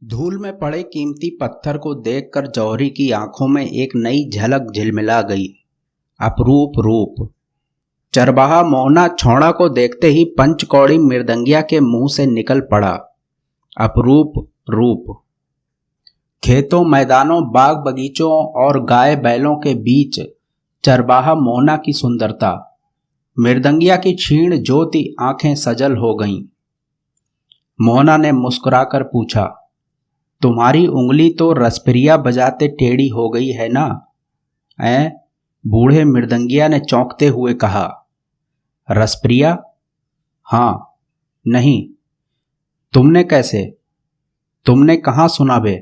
धूल में पड़े कीमती पत्थर को देखकर जौहरी की आंखों में एक नई झलक झिलमिला गई। अपरूप रूप। चरवाहा मोहना छौड़ा को देखते ही पंचकौड़ी मृदंगिया के मुंह से निकल पड़ा। अपरूप रूप। खेतों मैदानों बाग बगीचों और गाय बैलों के बीच चरवाहा मोहना की सुंदरता, मृदंगिया की क्षीण ज्योति आंखें सजल हो गईं। मोहना ने मुस्कुराकर पूछा, तुम्हारी उंगली तो रसप्रिया बजाते टेढ़ी हो गई है ना? ऐ बूढ़े मृदंगिया ने चौंकते हुए कहा। रसप्रिया? हाँ। नहीं। तुमने कैसे? तुमने कहाँ सुना बे?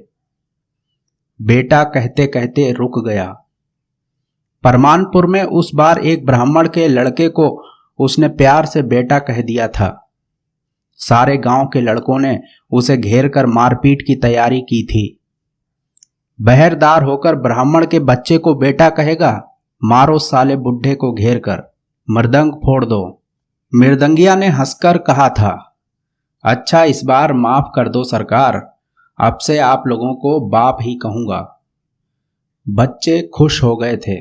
बेटा कहते कहते रुक गया। परमानपुर में उस बार एक ब्राह्मण के लड़के को उसने प्यार से बेटा कह दिया था। सारे गांव के लड़कों ने उसे घेर कर मारपीट की तैयारी की थी। बहरदार होकर ब्राह्मण के बच्चे को बेटा कहेगा, मारो साले बुढ़े को घेर कर, मृदंग फोड़ दो। मृदंगिया ने हंसकर कहा था, अच्छा इस बार माफ कर दो सरकार, अब से आप लोगों को बाप ही कहूंगा। बच्चे खुश हो गए थे।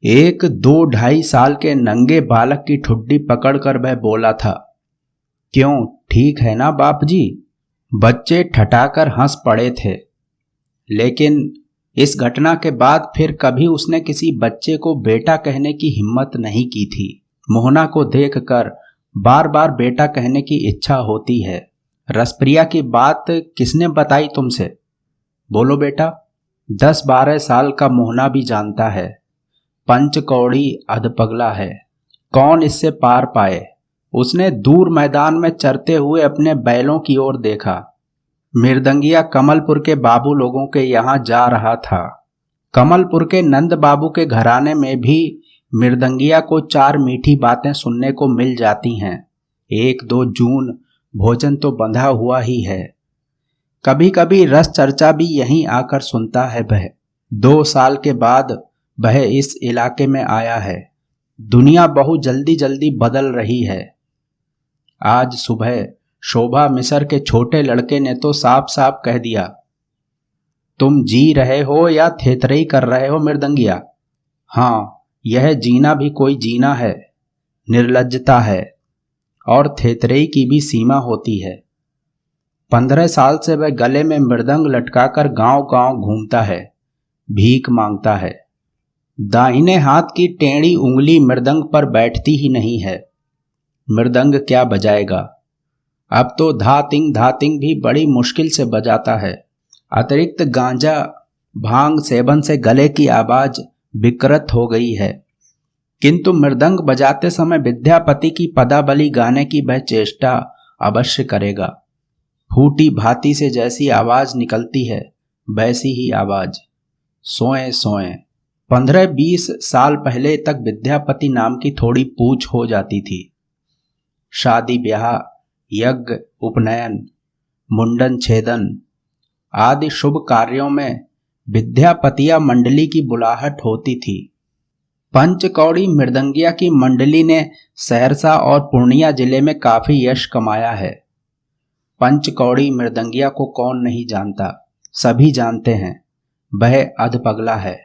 एक 2-2.5 साल के नंगे बालक की ठुड्डी पकड़कर वह बोला था, क्यों ठीक है ना बाप जी? बच्चे ठठाकर हंस पड़े थे। लेकिन इस घटना के बाद फिर कभी उसने किसी बच्चे को बेटा कहने की हिम्मत नहीं की थी। मोहना को देखकर बार बार बेटा कहने की इच्छा होती है। रसप्रिया की बात किसने बताई तुमसे? बोलो बेटा। 10-12 साल का मोहना भी जानता है, पंचकौड़ी अधपगला है, कौन इससे पार पाए। उसने दूर मैदान में चरते हुए अपने बैलों की ओर देखा। मृदंगिया कमलपुर के बाबू लोगों के यहाँ जा रहा था। कमलपुर के नंद बाबू के घराने में भी मृदंगिया को 4 मीठी बातें सुनने को मिल जाती हैं। 1-2 जून भोजन तो बंधा हुआ ही है। कभी कभी रस चर्चा भी यहीं आकर सुनता है वह। 2 साल के बाद वह इस इलाके में आया है। दुनिया बहुत जल्दी जल्दी बदल रही है। आज सुबह शोभा मिसर के छोटे लड़के ने तो साफ साफ कह दिया, तुम जी रहे हो या थेथरई कर रहे हो मृदंगिया? हाँ, यह जीना भी कोई जीना है, निर्लज्जता है, और थेथरई की भी सीमा होती है। 15 साल से वह गले में मृदंग लटकाकर गांव गांव घूमता है, भीख मांगता है। दाहिने हाथ की टेढ़ी उंगली मृदंग पर बैठती ही नहीं है। मृदंग क्या बजाएगा? अब तो धातिंग धातिंग भी बड़ी मुश्किल से बजाता है। अतिरिक्त गांजा भांग सेवन से गले की आवाज विकृत हो गई है। किंतु मृदंग बजाते समय विद्यापति की पदावली गाने की वह चेष्टा अवश्य करेगा। फूटी भांति से जैसी आवाज निकलती है वैसी ही आवाज। सोए सोए। 15-20 साल पहले तक विद्यापति नाम की थोड़ी पूछ हो जाती थी। शादी ब्याह, यज्ञ, उपनयन, मुंडन छेदन आदि शुभ कार्यों में विद्यापतिया मंडली की बुलाहट होती थी। पंचकौड़ी मृदंगिया की मंडली ने सहरसा और पूर्णिया जिले में काफी यश कमाया है। पंचकौड़ी मृदंगिया को कौन नहीं जानता, सभी जानते हैं, वह अधपगला है।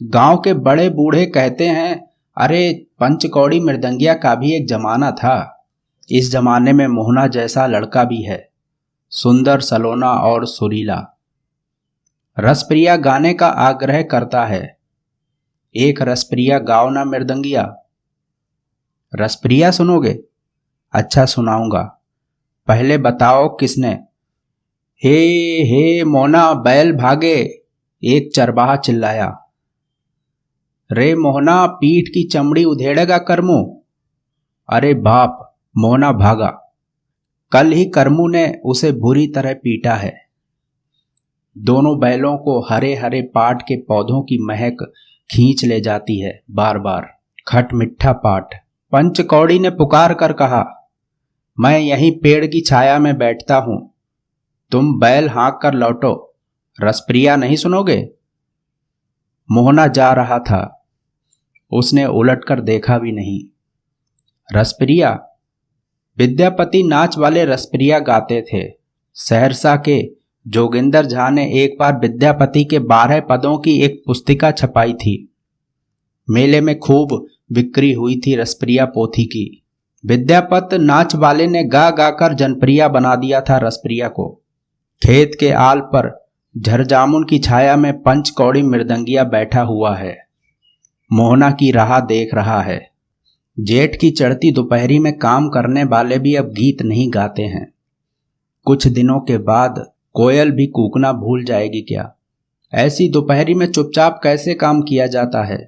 गांव के बड़े बूढ़े कहते हैं, अरे पंचकौड़ी मृदंगिया का भी एक जमाना था। इस जमाने में मोहना जैसा लड़का भी है, सुंदर सलोना और सुरीला। रसप्रिया गाने का आग्रह करता है। एक रसप्रिया गाओ ना मृदंगिया। रसप्रिया सुनोगे? अच्छा सुनाऊंगा। पहले बताओ किसने? हे हे मोहना बैल भागे, एक चरवाहा चिल्लाया। रे मोहना पीठ की चमड़ी उधेड़ेगा करमू। अरे बाप, मोहना भागा। कल ही करमू ने उसे बुरी तरह पीटा है। दोनों बैलों को हरे हरे पाट के पौधों की महक खींच ले जाती है बार बार। खट मिठा पाट। पंचकौड़ी ने पुकार कर कहा, मैं यहीं पेड़ की छाया में बैठता हूं, तुम बैल हाँक कर लौटो। रसप्रिया नहीं सुनोगे? मोहना जा रहा था, उसने उलटकर देखा भी नहीं। रसप्रिया? विद्यापति नाच वाले रसप्रिया गाते थे। सहरसा के जोगिंदर झा ने एक बार विद्यापति के 12 पदों की एक पुस्तिका छपाई थी। मेले में खूब बिक्री हुई थी रसप्रिया पोथी की। विद्यापत नाच वाले ने गा गा कर जनप्रिया बना दिया था रसप्रिया को। खेत के आल पर झरजामुन की छाया में पंचकौड़ी मृदंगिया बैठा हुआ है, मोहना की राह देख रहा है। जेठ की चढ़ती दोपहरी में काम करने वाले भी अब गीत नहीं गाते हैं। कुछ दिनों के बाद कोयल भी कूकना भूल जाएगी क्या? ऐसी दोपहरी में चुपचाप कैसे काम किया जाता है?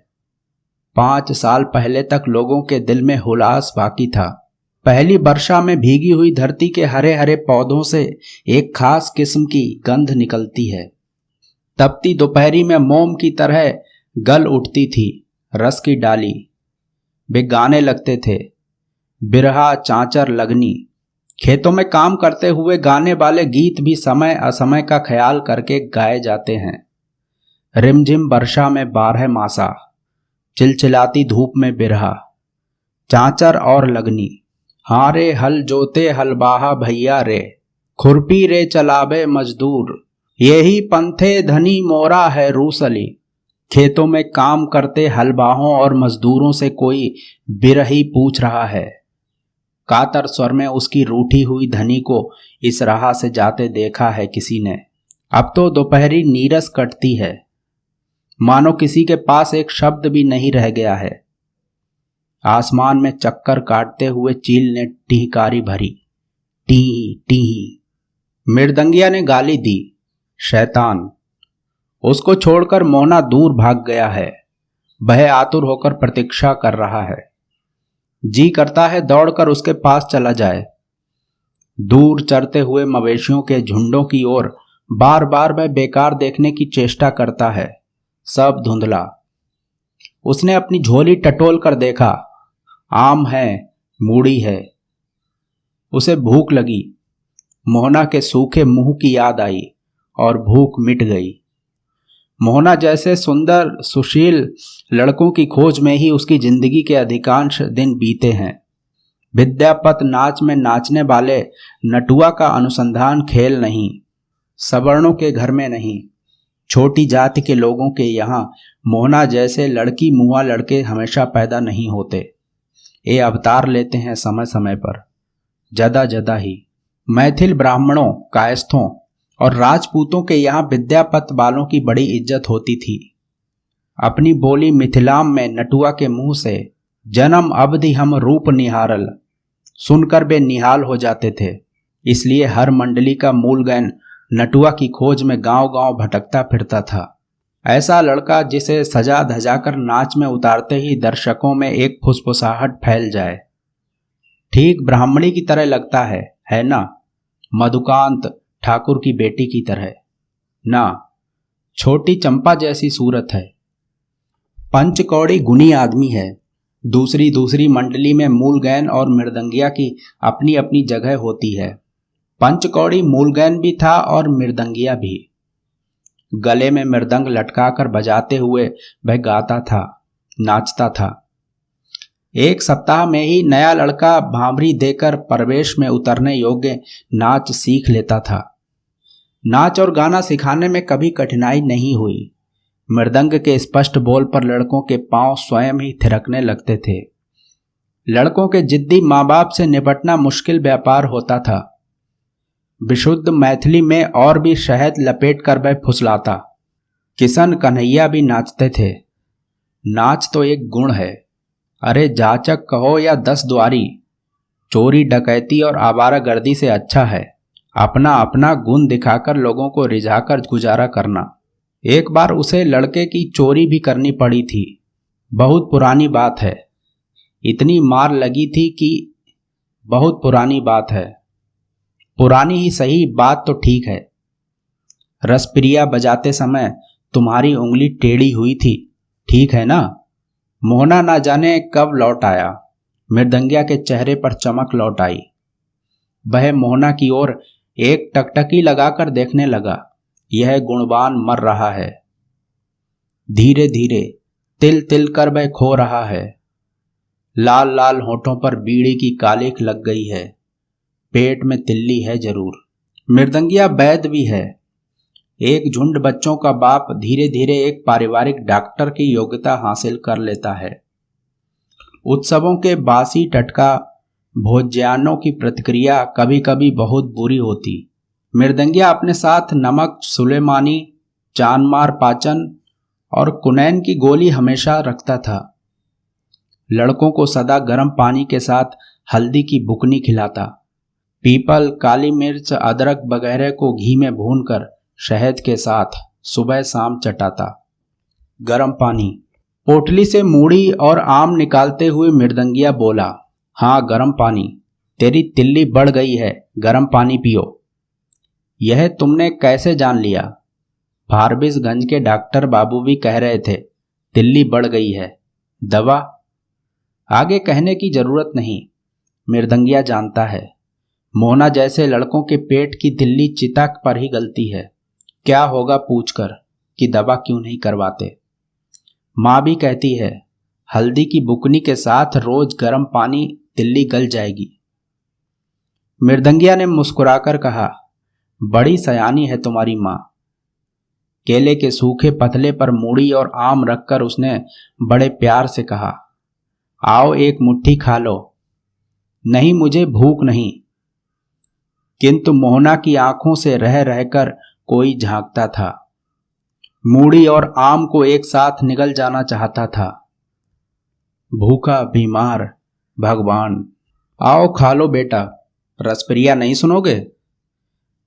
5 साल पहले तक लोगों के दिल में हुलास बाकी था। पहली वर्षा में भीगी हुई धरती के हरे हरे पौधों से एक खास किस्म की गंध निकलती है। तपती दोपहरी में मोम की तरह गल उठती थी रस की डाली। वे गाने लगते थे, बिरहा, चांचर, लगनी। खेतों में काम करते हुए गाने वाले गीत भी समय असमय का ख्याल करके गाए जाते हैं। रिमझिम वर्षा में 12 मासा, चिलचिलाती धूप में बिरहा, चांचर और लगनी। हाँ रे हल जोते हलबाहा भैया रे, खुरपी रे चलावे मजदूर, यही पंथे धनी मोरा है रूसली। खेतों में काम करते हलबाहों और मजदूरों से कोई बिरही पूछ रहा है। कातर स्वर में उसकी रूठी हुई धनी को इस राह से जाते देखा है किसी ने। अब तो दोपहरी नीरस कटती है, मानो किसी के पास एक शब्द भी नहीं रह गया है। आसमान में चक्कर काटते हुए चील ने टीहकारी भरी, टी टी। मृदंगिया ने गाली दी, शैतान। उसको छोड़कर मोहना दूर भाग गया है। वह आतुर होकर प्रतीक्षा कर रहा है। जी करता है दौड़कर उसके पास चला जाए। दूर चरते हुए मवेशियों के झुंडों की ओर बार बार वह बेकार देखने की चेष्टा करता है। सब धुंधला। उसने अपनी झोली टटोल कर देखा, आम है, मूढ़ी है। उसे भूख लगी। मोहना के सूखे मुंह की याद आई और भूख मिट गई। मोहना जैसे सुंदर सुशील लड़कों की खोज में ही उसकी जिंदगी के अधिकांश दिन बीते हैं। विद्यापत नाच में नाचने वाले नटुआ का अनुसंधान खेल नहीं, सवर्णों के घर में नहीं, छोटी जाति के लोगों के यहाँ मोहना जैसे लड़की मुआ लड़के हमेशा पैदा नहीं होते। ये अवतार लेते हैं समय समय पर, जदा जदा ही। मैथिल ब्राह्मणों, कायस्थों और राजपूतों के यहाँ विद्यापत वालों की बड़ी इज्जत होती थी। अपनी बोली मिथिलाम में नटुआ के मुंह से जन्म अवधि हम रूप निहारल सुनकर वे निहाल हो जाते थे। इसलिए हर मंडली का मूलगैन नटुआ की खोज में गांव गांव भटकता फिरता था। ऐसा लड़का जिसे सजा धजाकर नाच में उतारते ही दर्शकों में एक फुसफुसाहट फैल जाए। ठीक ब्राह्मणी की तरह लगता है ना? मधुकांत ठाकुर की बेटी की तरह ना, छोटी चंपा जैसी सूरत है। पंचकौड़ी गुणी आदमी है। दूसरी मंडली में मूलगैन और मृदंगिया की अपनी अपनी जगह होती है। पंचकौड़ी मूलगैन भी था और मृदंगिया भी। गले में मृदंग लटकाकर बजाते हुए वह गाता था, नाचता था। एक सप्ताह में ही नया लड़का भांभरी देकर प्रवेश में उतरने योग्य नाच सीख लेता था। नाच और गाना सिखाने में कभी कठिनाई नहीं हुई। मृदंग के स्पष्ट बोल पर लड़कों के पांव स्वयं ही थिरकने लगते थे। लड़कों के जिद्दी माँ बाप से निपटना मुश्किल व्यापार होता था। विशुद्ध मैथिली में और भी शहद लपेट कर वह फुसलाता। किशन कन्हैया भी नाचते थे। नाच तो एक गुण है। अरे जाचक कहो या 10 द्वारी, चोरी डकैती और आवारागर्दी से अच्छा है अपना अपना गुण दिखाकर लोगों को रिझाकर गुजारा करना। एक बार उसे लड़के की चोरी भी करनी पड़ी थी। बहुत पुरानी बात है। इतनी मार लगी थी कि बहुत पुरानी बात है। पुरानी ही सही, बात तो ठीक है। रसप्रिया बजाते समय तुम्हारी उंगली टेढ़ी हुई थी, ठीक है ना? मोहना ना जाने कब लौट आया। मृदंगिया के चेहरे पर चमक लौट आई। वह मोहना की ओर एक टकटकी लगाकर देखने लगा। यह गुणवान मर रहा है। धीरे धीरे तिल तिल कर वह खो रहा है। लाल लाल होठों पर बीड़ी की कालिख लग गई है। पेट में तिल्ली है जरूर। मृदंगिया वैद भी है। एक झुंड बच्चों का बाप धीरे धीरे एक पारिवारिक डॉक्टर की योग्यता हासिल कर लेता है। उत्सवों के बासी टटका भोज्यान्नों की प्रतिक्रिया कभी कभी बहुत बुरी होती। मृदंगिया अपने साथ नमक, सुलेमानी, चानमार पाचन और कुनैन की गोली हमेशा रखता था। लड़कों को सदा गर्म पानी के साथ हल्दी की बुकनी खिलाता। पीपल, काली मिर्च, अदरक वगैरह को घी में भूनकर शहद के साथ सुबह शाम चटाता। गर्म पानी। पोटली से मूढ़ी और आम निकालते हुए मृदंगिया बोला, हाँ गर्म पानी, तेरी तिल्ली बढ़ गई है, गर्म पानी पियो। यह तुमने कैसे जान लिया? फारबिसगंज के डॉक्टर बाबू भी कह रहे थे तिल्ली बढ़ गई है। दवा? आगे कहने की जरूरत नहीं, मृदंगिया जानता है। मोना जैसे लड़कों के पेट की तिल्ली चिता पर ही गलती है। क्या होगा पूछकर कि दवा क्यों नहीं करवाते। माँ भी कहती है हल्दी की बुकनी के साथ रोज गर्म पानी, तिल्ली गल जाएगी। मृदंगिया ने मुस्कुराकर कहा, बड़ी सयानी है तुम्हारी माँ। केले के सूखे पतले पर मूढ़ी और आम रखकर उसने बड़े प्यार से कहा, आओ एक मुट्ठी खा लो। नहीं, मुझे भूख नहीं। किंतु मोहना की आंखों से रह रहकर कोई झांकता था। मूढ़ी और आम को एक साथ निगल जाना चाहता था। भूखा, बीमार, भगवान। आओ खा लो बेटा, रसप्रिया नहीं सुनोगे?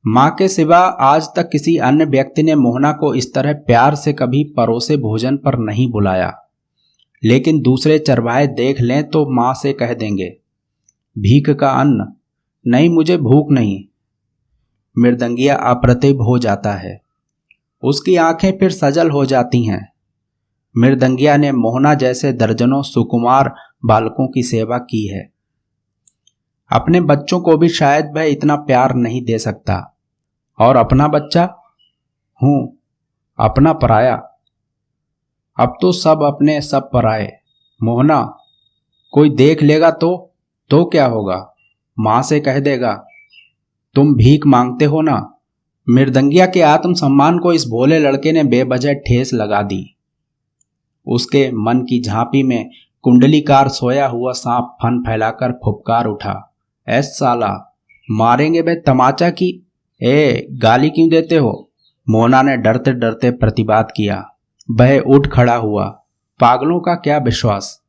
माँ के सिवा आज तक किसी अन्य व्यक्ति ने मोहना को इस तरह प्यार से कभी परोसे भोजन पर नहीं बुलाया। लेकिन दूसरे चरवाहे देख लें तो माँ से कह देंगे, भीख का अन्न, नहीं मुझे भूख नहीं। मृदंगिया अप्रतिभ हो जाता है। उसकी आंखें फिर सजल हो जाती हैं। मृदंगिया ने मोहना जैसे दर्जनों सुकुमार बालकों की सेवा की है। अपने बच्चों को भी शायद वह इतना प्यार नहीं दे सकता। और अपना बच्चा? हूं, अपना पराया। अब तो सब अपने सब पराए। मोहना, कोई देख लेगा तो क्या होगा? मां से कह देगा, तुम भीख मांगते हो ना। मृदंगिया के आत्मसम्मान को इस भोले लड़के ने बेवजह ठेस लगा दी। उसके मन की झांपी में कुंडलीकार सोया हुआ सांप फन फैलाकर फुफकार उठा, ऐस साला, मारेंगे बे तमाचा की। गाली क्यों देते हो? मोना ने डरते डरते प्रतिवाद किया। वह उठ खड़ा हुआ। पागलों का क्या विश्वास।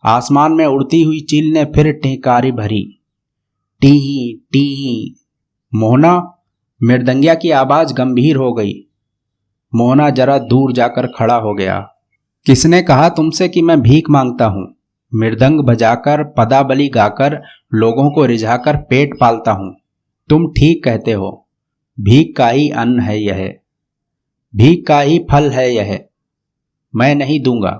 आसमान में उड़ती हुई चील ने फिर टेंकारी भरी। टीही टीही। मोहना, मृदंगिया की आवाज गंभीर हो गई। मोहना जरा दूर जाकर खड़ा हो गया। किसने कहा तुमसे कि मैं भीख मांगता हूं? मृदंग बजाकर, पदाबली गाकर, लोगों को रिझाकर पेट पालता हूं। तुम ठीक कहते हो। भीख का ही अन्न है यह, भीख का ही फल है यह। मैं नहीं दूंगा।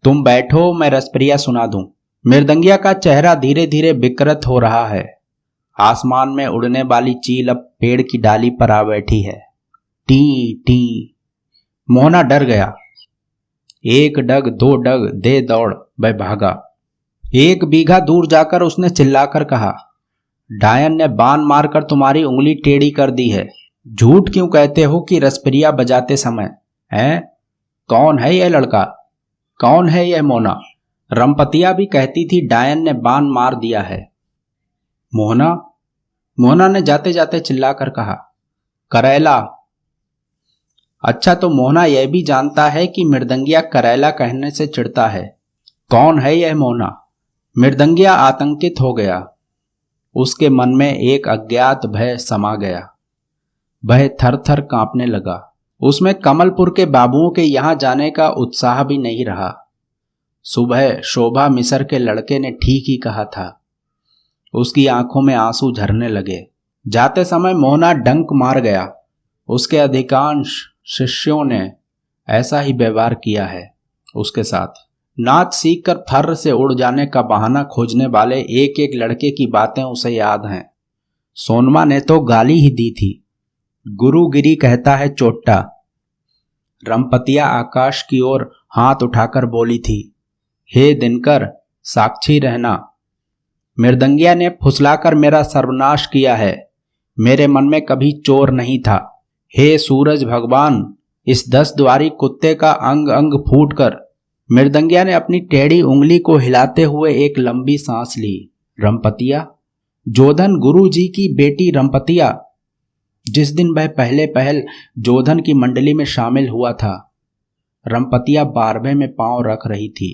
तुम बैठो, मैं रसप्रिया सुना दूं। मृदंगिया का चेहरा धीरे धीरे विकृत हो रहा है। आसमान में उड़ने वाली चील अब पेड़ की डाली पर आ बैठी है। T T. मोहना डर गया। एक डग, दो डग दे दौड़, वह भागा। एक बीघा दूर जाकर उसने चिल्लाकर कहा, डायन ने बाण मारकर तुम्हारी उंगली टेढ़ी कर दी है। झूठ क्यों कहते हो कि रसप्रिया बजाते समय? हैं? कौन है यह लड़का? कौन है यह मोना? रमपतिया भी कहती थी डायन ने बाण मार दिया है। मोहना ने जाते जाते चिल्लाकर कहा, करैला। अच्छा, तो मोहना यह भी जानता है कि मृदंगिया करैला कहने से चिढ़ता है। कौन है यह मोहना? मृदंगिया आतंकित हो गया। उसके मन में एक अज्ञात भय समा गया। वह थर थर कांपने लगा। उसमें कमलपुर के बाबुओं के यहां जाने का उत्साह भी नहीं रहा। सुबह शोभा मिसर के लड़के ने ठीक ही कहा था। उसकी आंखों में आंसू झरने लगे। जाते समय मोहना डंक मार गया। उसके अधिकांश शिष्यों ने ऐसा ही व्यवहार किया है उसके साथ। नाच सीखकर फर्र से उड़ जाने का बहाना खोजने वाले एक एक लड़के की बातें उसे याद हैं। सोनमा ने तो गाली ही दी थी। गुरुगिरी कहता है चोट्टा। रमपतिया आकाश की ओर हाथ उठाकर बोली थी, हे दिनकर, साक्षी रहना। मृदंगिया ने फुसलाकर मेरा सर्वनाश किया है। मेरे मन में कभी चोर नहीं था। हे सूरज भगवान, इस 10 द्वारी कुत्ते का अंग अंग फूट कर। मृदंगिया ने अपनी टेढ़ी उंगली को हिलाते हुए एक लंबी सांस ली। रंपतिया, जोधन गुरु जी की बेटी रंपतिया। जिस दिन वह पहले पहल जोधन की मंडली में शामिल हुआ था, रंपतिया 12वें में पांव रख रही थी।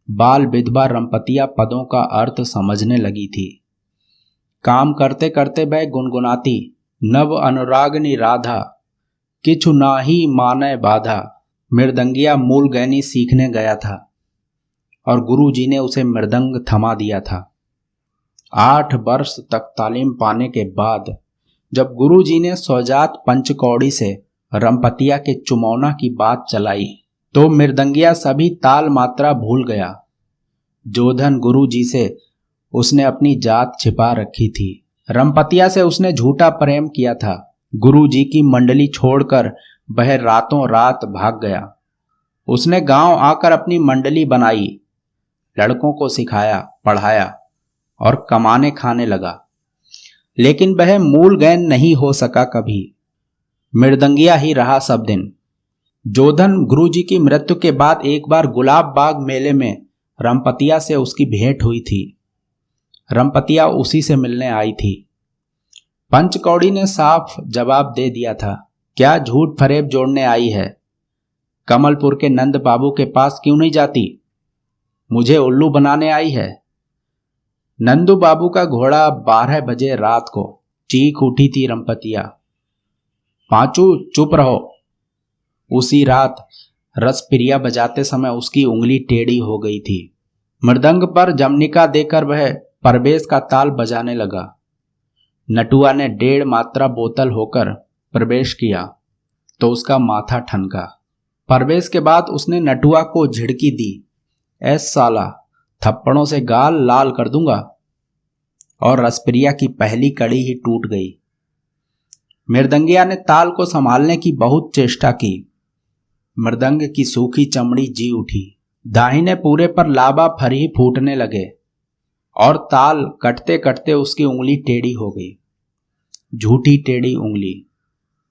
बाल विधवा रंपतिया पदों का अर्थ समझने लगी थी। काम करते करते वह गुनगुनाती, नव अनुरागनी राधा, किछु नाही माने बाधा। मृदंगिया मूल गैनी सीखने गया था और गुरु जी ने उसे मृदंग थमा दिया था। 8 वर्ष तक तालीम पाने के बाद जब गुरु जी ने सौजात पंचकौड़ी से रंपतिया के चुमौना की बात चलाई तो मृदंगिया सभी ताल मात्रा भूल गया। जोधन गुरु जी से उसने अपनी जात छिपा रखी थी। रंपतिया से उसने झूठा प्रेम किया था। गुरु जी की मंडली छोड़कर वह रातों रात भाग गया। उसने गांव आकर अपनी मंडली बनाई, लड़कों को सिखाया, पढ़ाया और कमाने खाने लगा, लेकिन वह मूल गैन नहीं हो सका कभी। मृदंगिया ही रहा सब दिन। जोधन गुरु जी की मृत्यु के बाद एक बार गुलाब बाग मेले में रंपतिया से उसकी भेंट हुई थी। रंपतिया उसी से मिलने आई थी। पंचकौड़ी ने साफ जवाब दे दिया था, क्या झूठ फरेब जोड़ने आई है? कमलपुर के नंद बाबू के पास क्यों नहीं जाती? मुझे उल्लू बनाने आई है? नंदू बाबू का घोड़ा 12 बजे रात को चीख उठी थी रंपतिया। पांचू चुप रहो। उसी रात रसप्रिया बजाते समय उसकी उंगली टेढ़ी हो गई थी। मृदंग पर जमनिका देकर वह परवेश का ताल बजाने लगा। नटुआ ने 1.5 मात्रा बोतल होकर प्रवेश किया तो उसका माथा ठनका। प्रवेश के बाद उसने नटुआ को झिड़की दी, ऐस साला, थप्पड़ों से गाल लाल कर दूंगा। और रसप्रिया की पहली कड़ी ही टूट गई। मृदंगिया ने ताल को संभालने की बहुत चेष्टा की। मृदंग की सूखी चमड़ी जी उठी। दाहिने पूरे पर लाबा फरी फूटने लगे और ताल कटते कटते उसकी उंगली टेढ़ी हो गई। झूठी टेढ़ी उंगली।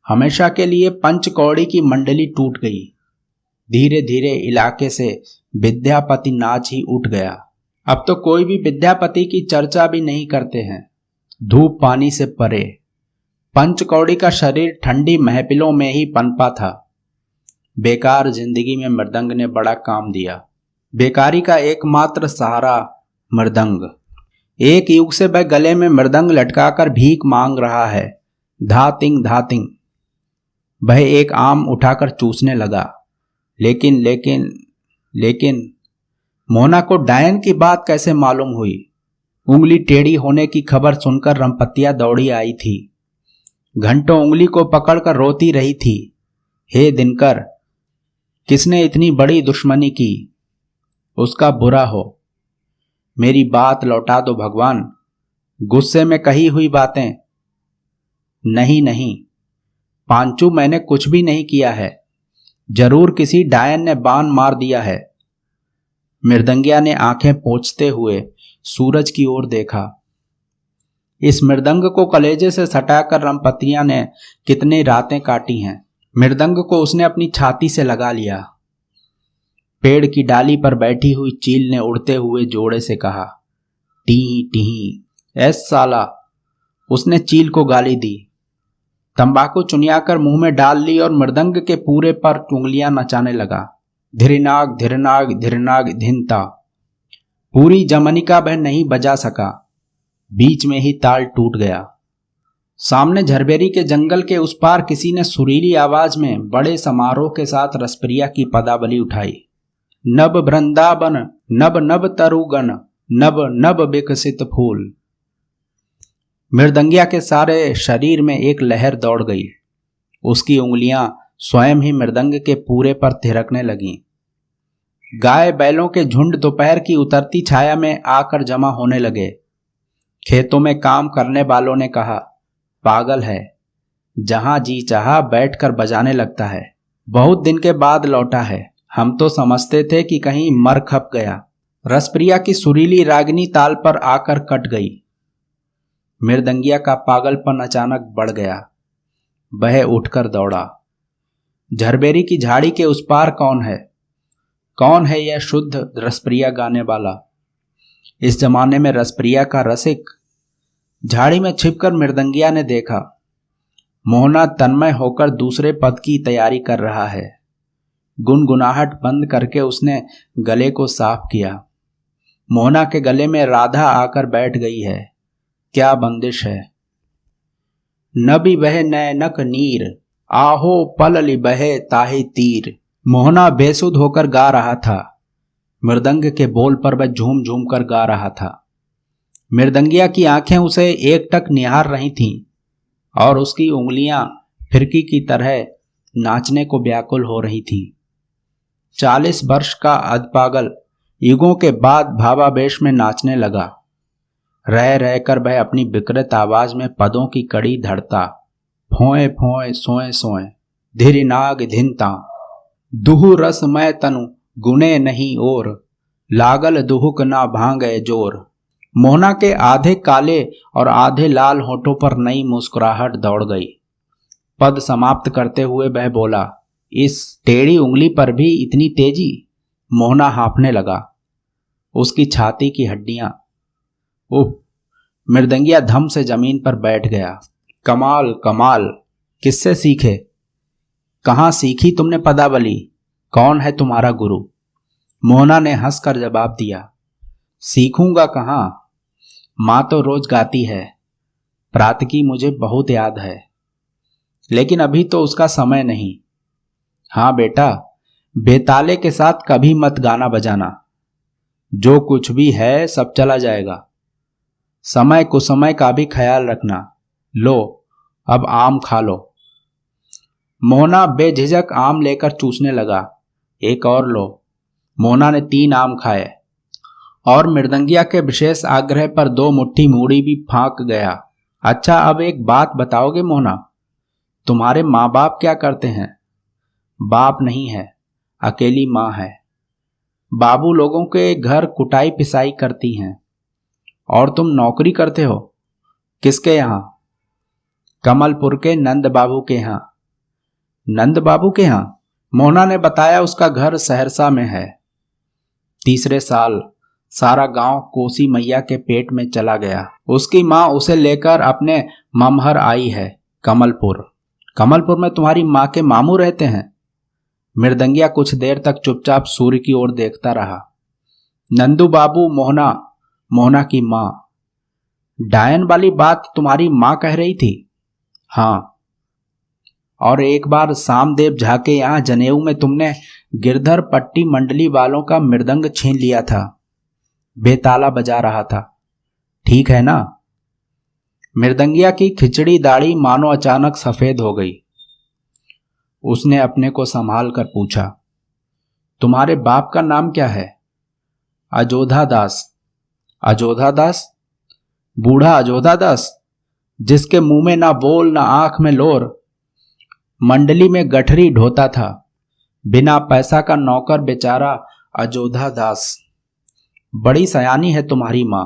हमेशा के लिए पंचकौड़ी की मंडली टूट गई। धीरे धीरे इलाके से विद्यापति नाच ही उठ गया। अब तो कोई भी विद्यापति की चर्चा भी नहीं करते हैं। धूप पानी से परे पंचकौड़ी का शरीर ठंडी महफिलों में ही पनपा था। बेकार जिंदगी में मृदंग ने बड़ा काम दिया। बेकारी का एकमात्र सहारा मृदंग। एक युग से वह गले में मृदंग लटकाकर भीख मांग रहा है। धातिंग धातिंग। वह एक आम उठाकर चूसने लगा। लेकिन लेकिन लेकिन मोना को डायन की बात कैसे मालूम हुई? उंगली टेढ़ी होने की खबर सुनकर रंपतिया दौड़ी आई थी। घंटों उंगली को पकड़कर रोती रही थी। हे दिनकर, किसने इतनी बड़ी दुश्मनी की? उसका बुरा हो। मेरी बात लौटा दो भगवान। गुस्से में कही हुई बातें। नहीं नहीं पांचू, मैंने कुछ भी नहीं किया है। जरूर किसी डायन ने बाण मार दिया है। मृदंगिया ने आंखें पोंछते हुए सूरज की ओर देखा। इस मृदंग को कलेजे से सटाकर रंपतिया ने कितनी रातें काटी हैं। मृदंग को उसने अपनी छाती से लगा लिया। पेड़ की डाली पर बैठी हुई चील ने उड़ते हुए जोड़े से कहा, टीही टीही। ऐस साला, उसने चील को गाली दी। तंबाकू चुनियाकर मुंह में डाल ली और मृदंग के पूरे पर उंगलियां नचाने लगा। धिरनाग धिरनाग धिरनाग धिनता। पूरी जमनिका वह नहीं बजा सका। बीच में ही ताल टूट गया। सामने झरबेरी के जंगल के उस पार किसी ने सुरीली आवाज में बड़े समारोह के साथ रसप्रिया की पदावली उठाई। नभ वृंदावन, नभ नभ तरुगन, नभ नभ विकसित फूल। मृदंगिया के सारे शरीर में एक लहर दौड़ गई। उसकी उंगलियां स्वयं ही मृदंग के पूरे पर थिरकने लगीं। गाय बैलों के झुंड दोपहर की उतरती छाया में आकर जमा होने लगे। खेतों में काम करने वालों ने कहा, पागल है, जहां जी चाहा बैठकर बजाने लगता है। बहुत दिन के बाद लौटा है। हम तो समझते थे कि कहीं मर खप गया। रसप्रिया की सुरीली रागिनी ताल पर आकर कट गई। मृदंगिया का पागलपन अचानक बढ़ गया। वह उठकर दौड़ा। झरबेरी की झाड़ी के उस पार कौन है? कौन है यह शुद्ध रसप्रिया गाने वाला, इस जमाने में रसप्रिया का रसिक? झाड़ी में छिपकर मृदंगिया ने देखा, मोहना तन्मय होकर दूसरे पद की तैयारी कर रहा है। गुनगुनाहट बंद करके उसने गले को साफ किया। मोहना के गले में राधा आकर बैठ गई है। क्या बंदिश है। नबी बह नैनक नीर, आहो पललि बहे ताहे तीर। मोहना बेसुध होकर गा रहा था। मृदंग के बोल पर वह झूम झूम कर गा रहा था। मृदंगिया की आंखें उसे एकटक निहार रही थीं और उसकी उंगलियां फिरकी की तरह नाचने को व्याकुल हो रही थीं। 40 वर्ष का अधपागल युगों के बाद भावावेश में नाचने लगा। रह रहकर वह अपनी विकृत आवाज में पदों की कड़ी धड़ता। फोए फोए सोए सोए धीरि नाग धिनता, दुहु रस मैं तनु गुने नहीं और, लागल दुहुक ना भांगे जोर। मोहना के आधे काले और आधे लाल होठों पर नई मुस्कुराहट दौड़ गई। पद समाप्त करते हुए वह बोला, इस टेढ़ी उंगली पर भी इतनी तेजी? मोहना हाँफने लगा। उसकी छाती की हड्डियां। उफ! मृदंगिया धम से जमीन पर बैठ गया। कमाल कमाल, किससे सीखे? कहाँ सीखी तुमने पदावली? कौन है तुम्हारा गुरु? मोहना ने हंसकर जवाब दिया, सीखूंगा कहाँ, माँ तो रोज गाती है। प्रात की मुझे बहुत याद है, लेकिन अभी तो उसका समय नहीं। हाँ बेटा, बेताले के साथ कभी मत गाना बजाना। जो कुछ भी है सब चला जाएगा। समय कुसमय का भी ख्याल रखना। लो, अब आम खा लो। मोहना बेझिझक आम लेकर चूसने लगा। एक और लो। मोहना ने 3 आम खाए और मृदंगिया के विशेष आग्रह पर 2 मुट्ठी मूढ़ी भी फांक गया। अच्छा, अब एक बात बताओगे मोहना, तुम्हारे माँ बाप क्या करते हैं? बाप नहीं है, अकेली माँ है। बाबू लोगों के घर कुटाई पिसाई करती हैं। और तुम नौकरी करते हो? किसके यहाँ? कमलपुर के नंद बाबू के यहाँ। नंद बाबू के यहाँ? मोहना ने बताया उसका घर सहरसा में है। तीसरे साल सारा गांव कोसी मैया के पेट में चला गया। उसकी माँ उसे लेकर अपने ममहर आई है, कमलपुर। कमलपुर में तुम्हारी माँ के मामू रहते हैं? मृदंगिया कुछ देर तक चुपचाप सूर्य की ओर देखता रहा। नंदू बाबू मोहना, मोहना की माँ। डायन वाली बात तुम्हारी माँ कह रही थी? हाँ। और एक बार सामदेव झा के यहाँ जनेऊ में तुमने गिरधर पट्टी मंडली वालों का मृदंग छीन लिया था। बेताला बजा रहा था, ठीक है ना? मृदंगिया की खिचड़ी दाढ़ी मानो अचानक सफेद हो गई। उसने अपने को संभाल कर पूछा, तुम्हारे बाप का नाम क्या है? अजोधा दास। अजोधा दास? बूढ़ा अजोधा दास, जिसके मुंह में ना बोल ना आंख में लोर, मंडली में गठरी ढोता था, बिना पैसा का नौकर बेचारा अजोधा दास। बड़ी सयानी है तुम्हारी माँ।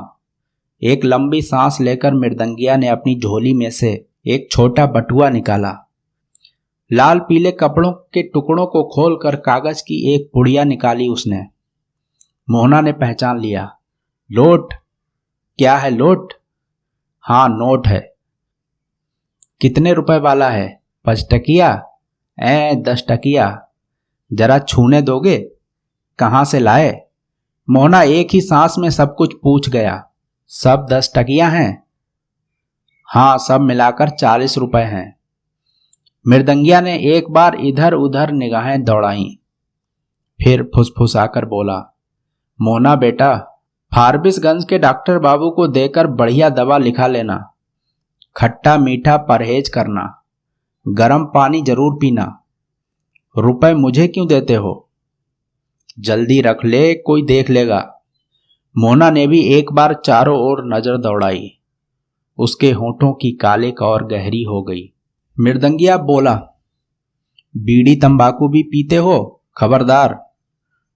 एक लंबी सांस लेकर मृदंगिया ने अपनी झोली में से एक छोटा बटुआ निकाला। लाल पीले कपड़ों के टुकड़ों को खोलकर कागज की एक पुड़िया निकाली उसने। मोहना ने पहचान लिया। लोट? क्या है लोट? हाँ, नोट है। कितने रुपए वाला है? 5 टकिया? 10 टकिया। जरा छूने दोगे? कहाँ से लाए? मोहना एक ही सांस में सब कुछ पूछ गया। सब 10 टकिया हैं? हाँ, सब मिलाकर 40 रुपए हैं। मृदंगिया ने एक बार इधर उधर निगाहें दौड़ाईं, फिर फुसफुसाकर बोला, मोहना बेटा, फारबिसगंज के डॉक्टर बाबू को देकर बढ़िया दवा लिखा लेना। खट्टा मीठा परहेज करना, गर्म पानी जरूर पीना। रुपए मुझे क्यों देते हो? जल्दी रख ले, कोई देख लेगा। मोहना ने भी एक बार चारों ओर नजर दौड़ाई। उसके होठों की कालिक और गहरी हो गई। मृदंगिया बोला, बीड़ी तंबाकू भी पीते हो? खबरदार।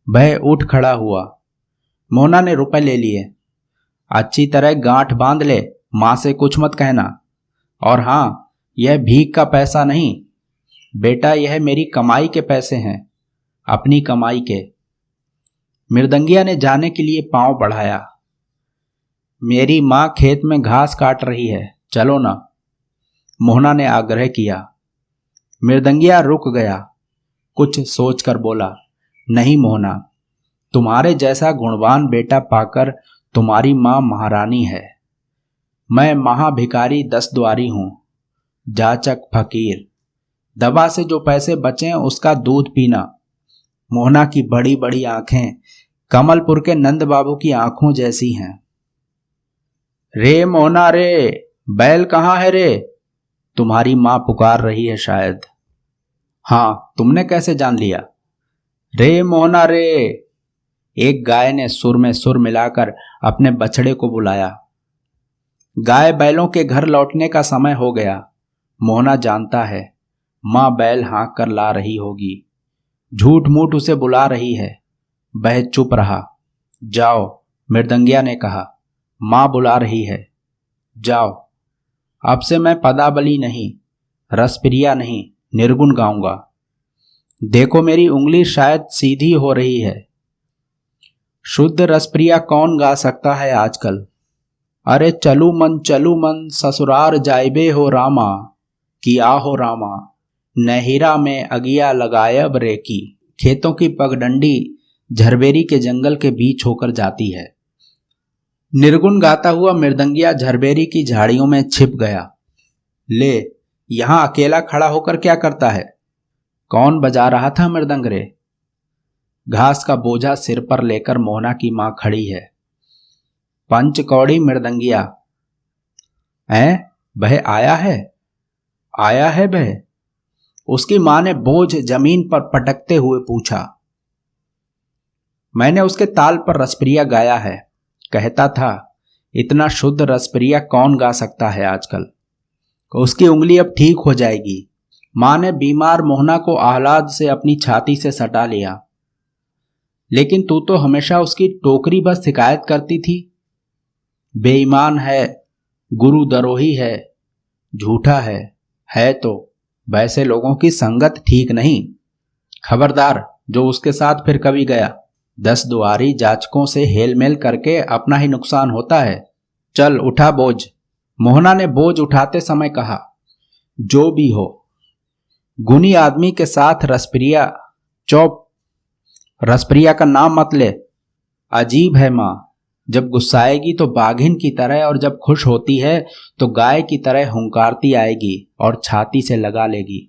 वह उठ खड़ा हुआ। मोहना ने रुपए ले लिए। अच्छी तरह गांठ बांध ले, मां से कुछ मत कहना। और हाँ, यह भीख का पैसा नहीं बेटा, यह मेरी कमाई के पैसे हैं, अपनी कमाई के। मृदंगिया ने जाने के लिए पांव बढ़ाया। मेरी माँ खेत में घास काट रही है, चलो ना, मोहना ने आग्रह किया। मृदंगिया रुक गया, कुछ सोचकर बोला, नहीं मोहना, तुम्हारे जैसा गुणवान बेटा पाकर तुम्हारी माँ महारानी है। मैं महाभिकारी 10 द्वारी हूं, जाचक फकीर। दवा से जो पैसे बचें उसका दूध पीना। मोहना की बड़ी बड़ी आंखें कमलपुर के नंद बाबू की आंखों जैसी हैं। रे मोहना रे, बैल कहाँ है रे? तुम्हारी माँ पुकार रही है शायद। हाँ, तुमने कैसे जान लिया? रे मोहना रे, एक गाय ने सुर में सुर मिलाकर अपने बछड़े को बुलाया। गाय बैलों के घर लौटने का समय हो गया। मोहना जानता है माँ बैल हाँक कर ला रही होगी, झूठ मूठ उसे बुला रही है। वह चुप रहा। जाओ, मृदंगिया ने कहा, माँ बुला रही है, जाओ। अब से मैं पदाबली नहीं, रसप्रिया नहीं, निर्गुण गाऊंगा। देखो मेरी उंगली शायद सीधी हो रही है। शुद्ध रसप्रिया कौन गा सकता है आजकल? अरे चलू मन ससुरार जाइबे हो रामा, किया हो रामा, नहिरा में अगिया लगायब रेकी। खेतों की पगडंडी झरबेरी के जंगल के बीच होकर जाती है। निर्गुण गाता हुआ मृदंगिया झरबेरी की झाड़ियों में छिप गया। ले, यहां अकेला खड़ा होकर क्या करता है? कौन बजा रहा था मृदंग रे? घास का बोझा सिर पर लेकर मोहना की मां खड़ी है। पंचकौड़ी मृदंगिया। वह आया है? आया है वह? उसकी मां ने बोझ जमीन पर पटकते हुए पूछा। मैंने उसके ताल पर रसप्रिया गाया है, कहता था इतना शुद्ध रसप्रिया कौन गा सकता है आजकल। उसकी उंगली अब ठीक हो जाएगी। मां ने बीमार मोहना को आह्लाद से अपनी छाती से सटा लिया। लेकिन तू तो हमेशा उसकी टोकरी बस शिकायत करती थी। बेईमान है, गुरु दरोही है, झूठा है तो वैसे लोगों की संगत ठीक नहीं। खबरदार जो उसके साथ फिर कभी गया। 10 दुआरी जाचकों से हेलमेल करके अपना ही नुकसान होता है। चल उठा बोझ। मोहना ने बोझ उठाते समय कहा। जो भी हो, गुनी आदमी के साथ रसप्रिया। चौप, रसप्रिया का नाम मत ले। अजीब है मां, जब गुस्साएगी तो बाघिन की तरह और जब खुश होती है तो गाय की तरह हुंकारती आएगी और छाती से लगा लेगी।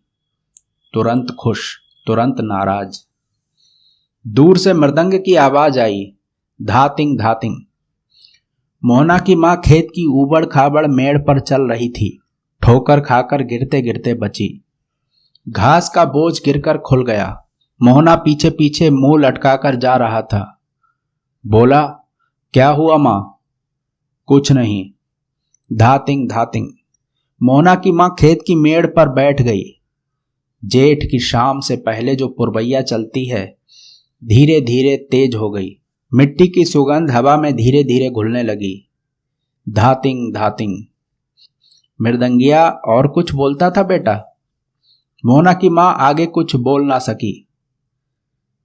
तुरंत खुश, तुरंत नाराज। दूर से मृदंग की आवाज आई, धातिंग धातिंग। मोहना की मां खेत की ऊबड़ खाबड़ मेड़ पर चल रही थी। ठोकर खाकर गिरते गिरते बची। घास का बोझ गिरकर खुल गया। मोहना पीछे पीछे मुंह लटकाकर जा रहा था। बोला, क्या हुआ मां? कुछ नहीं। धातिंग धातिंग। मोहना की मां खेत की मेड़ पर बैठ गई। जेठ की शाम से पहले जो पुरवैया चलती है धीरे धीरे तेज हो गई। मिट्टी की सुगंध हवा में धीरे धीरे घुलने लगी। धातिंग धातिंग। मृदंगिया और कुछ बोलता था बेटा? मोहना की मां आगे कुछ बोल ना सकी।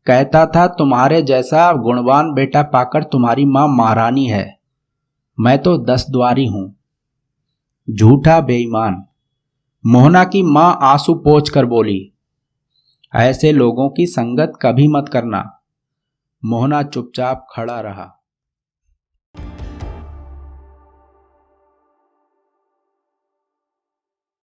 कहता था तुम्हारे जैसा गुणवान बेटा पाकर तुम्हारी मां महारानी है, मैं तो 10 द्वारी हूं। झूठा बेईमान। मोहना की मां आंसू पोंछ कर बोली। ऐसे लोगों की संगत कभी मत करना। मोहना चुपचाप खड़ा रहा।